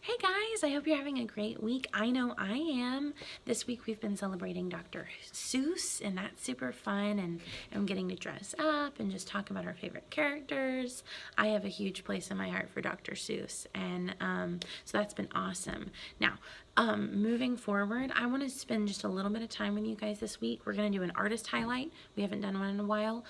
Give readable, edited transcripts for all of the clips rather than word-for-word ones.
Hey guys, I hope you're having a great week. I know I am. This week we've been celebrating Dr. Seuss, and that's super fun, and I'm getting to dress up and just talk about our favorite characters. I have a huge place in my heart for Dr. Seuss, and so that's been awesome. Now, moving forward, I want to spend just a little bit of time with you guys this week. We're going to do an artist highlight. We haven't done one in a while,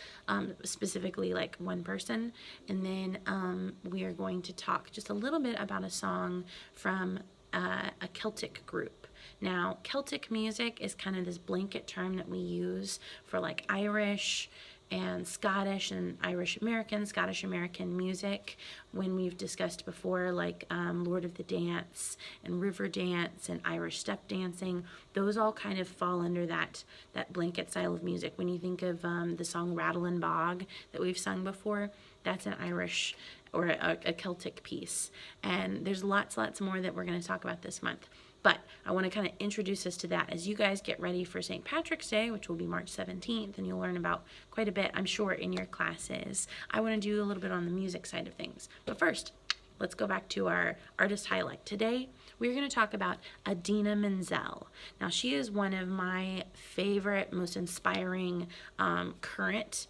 specifically like one person, and then we are going to talk just a little bit about a song from a Celtic group. Now, Celtic music is kind of this blanket term that we use for like Irish and Scottish and Irish American, Scottish American music. When we've discussed before, like Lord of the Dance and River Dance and Irish step dancing, those all kind of fall under that blanket style of music. When you think of the song Rattle and Bog that we've sung before, that's an Irish or a Celtic piece. And there's lots more that we're going to talk about this month. But I want to kind of introduce us to that as you guys get ready for St. Patrick's Day, which will be March 17th, and you'll learn about quite a bit, I'm sure, in your classes. I want to do a little bit on the music side of things. But first, let's go back to our artist highlight. Today, we're going to talk about Idina Menzel. Now, she is one of my favorite, most inspiring current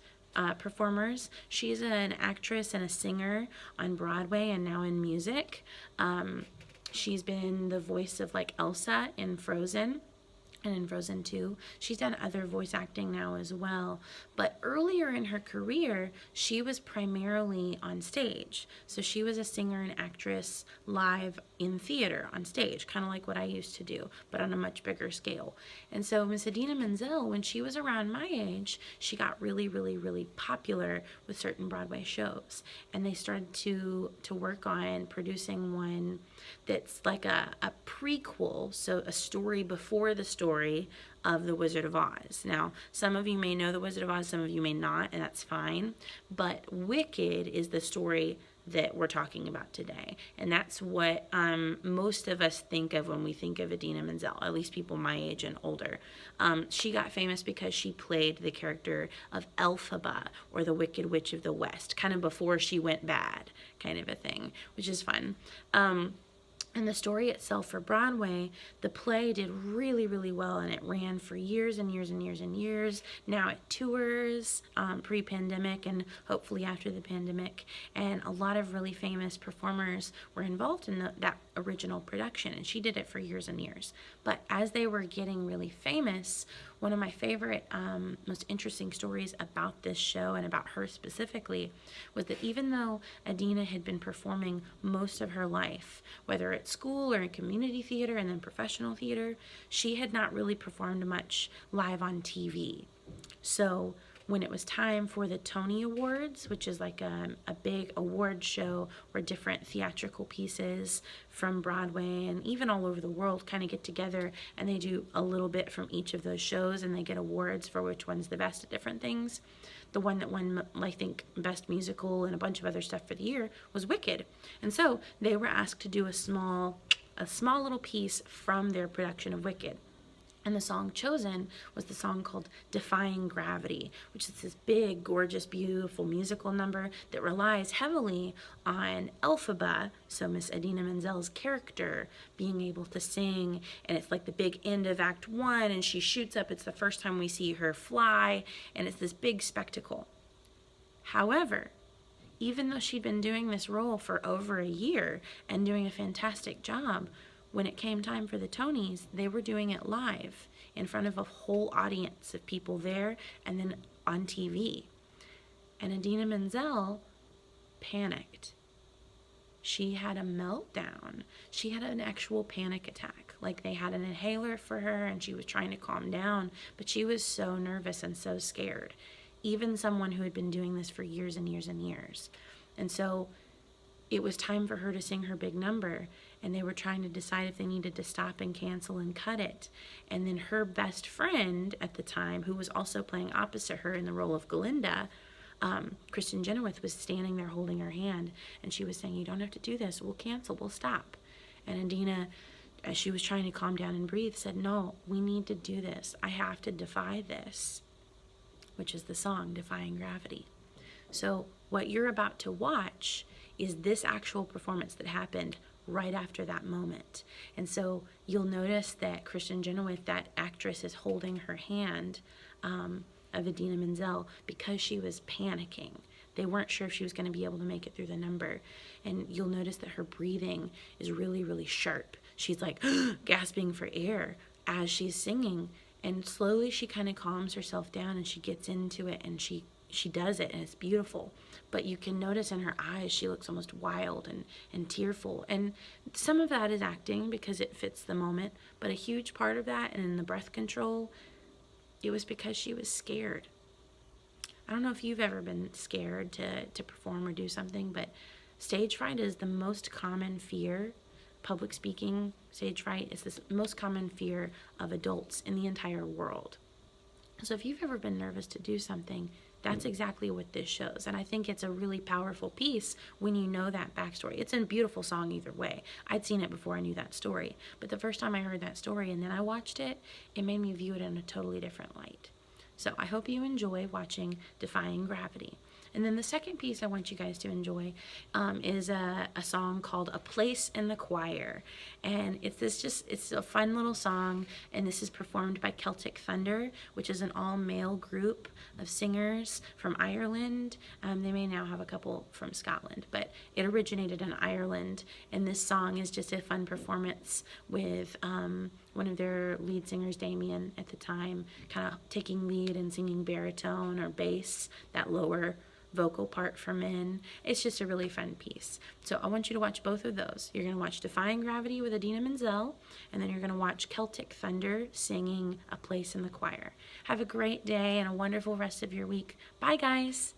performers. She's an actress and a singer on Broadway and now in music. She's been the voice of like Elsa in Frozen and in Frozen 2. She's done other voice acting now as well. But earlier in her career, she was primarily on stage. So she was a singer and actress live in theater on stage, kind of like what I used to do, but on a much bigger scale. And so Miss Idina Menzel, when she was around my age, she got really popular with certain Broadway shows. And they started to work on producing one that's like a prequel, so a story before the story of The Wizard of Oz. Now, some of you may know The Wizard of Oz, some of you may not, and that's fine. But Wicked is the story that we're talking about today. And that's what most of us think of when we think of Idina Menzel, at least people my age and older. She got famous because she played the character of Elphaba, or the Wicked Witch of the West, kind of before she went bad, kind of a thing, which is fun. And the story itself for Broadway, the play did really well, and it ran for years and years. Now it tours pre-pandemic and hopefully after the pandemic, and a lot of really famous performers were involved in that original production, and she did it for years and years. But as they were getting really famous, one of my favorite, most interesting stories about this show and about her specifically was that even though Idina had been performing most of her life, whether at school or in community theater and then professional theater, she had not really performed much live on TV. So when it was time for the Tony Awards, which is like a big award show where different theatrical pieces from Broadway and even all over the world kind of get together, and they do a little bit from each of those shows, and they get awards for which one's the best at different things. The one that won, I think, Best Musical and a bunch of other stuff for the year was Wicked. And so they were asked to do a small little piece from their production of Wicked. And the song chosen was the song called Defying Gravity, which is this big, gorgeous, beautiful musical number that relies heavily on Elphaba, so Miss Idina Menzel's character, being able to sing. And it's like the big end of Act 1, and she shoots up. It's the first time we see her fly, and it's this big spectacle. However, even though she'd been doing this role for over a year and doing a fantastic job, when it came time for the Tonys, they were doing it live in front of a whole audience of people there and then on TV. And Idina Menzel panicked. She had a meltdown. She had an actual panic attack. Like they had an inhaler for her and she was trying to calm down, but she was so nervous and so scared. Even someone who had been doing this for years and years and years. And so it was time for her to sing her big number, and they were trying to decide if they needed to stop and cancel and cut it. And then her best friend at the time, who was also playing opposite her in the role of Galinda, Kristen Chenoweth, was standing there holding her hand, and she was saying, "You don't have to do this. We'll cancel. We'll stop." And Idina, as she was trying to calm down and breathe, said, "No, we need to do this. I have to defy this," which is the song Defying Gravity. So what you're about to watch is this actual performance that happened right after that moment. And so you'll notice that Kristen Chenoweth, that actress, is holding her hand of Idina Menzel because she was panicking. They weren't sure if she was going to be able to make it through the number. And you'll notice that her breathing is really, really sharp. She's like gasping for air as she's singing. And slowly she kind of calms herself down and she gets into it, and she does it, and it's beautiful. But you can notice in her eyes she looks almost wild and tearful. And some of that is acting because it fits the moment. But a huge part of that, and in the breath control, it was because she was scared. I don't know if you've ever been scared to perform or do something, but stage fright is the most common fear. Public speaking, stage fright is the most common fear of adults in the entire world. So if you've ever been nervous to do something, that's exactly what this shows. And I think it's a really powerful piece when you know that backstory. It's a beautiful song either way. I'd seen it before I knew that story. But the first time I heard that story and then I watched it, it made me view it in a totally different light. So I hope you enjoy watching Defying Gravity. And then the second piece I want you guys to enjoy is a song called A Place in the Choir. And it's a fun little song, and this is performed by Celtic Thunder, which is an all-male group of singers from Ireland. They may now have a couple from Scotland, but it originated in Ireland, and this song is just a fun performance with one of their lead singers, Damien, at the time, kind of taking lead and singing baritone or bass, that lower vocal part for men. It's just a really fun piece. So I want you to watch both of those. You're going to watch Defying Gravity with Idina Menzel, and then you're going to watch Celtic Thunder singing A Place in the Choir. Have a great day and a wonderful rest of your week. Bye, guys.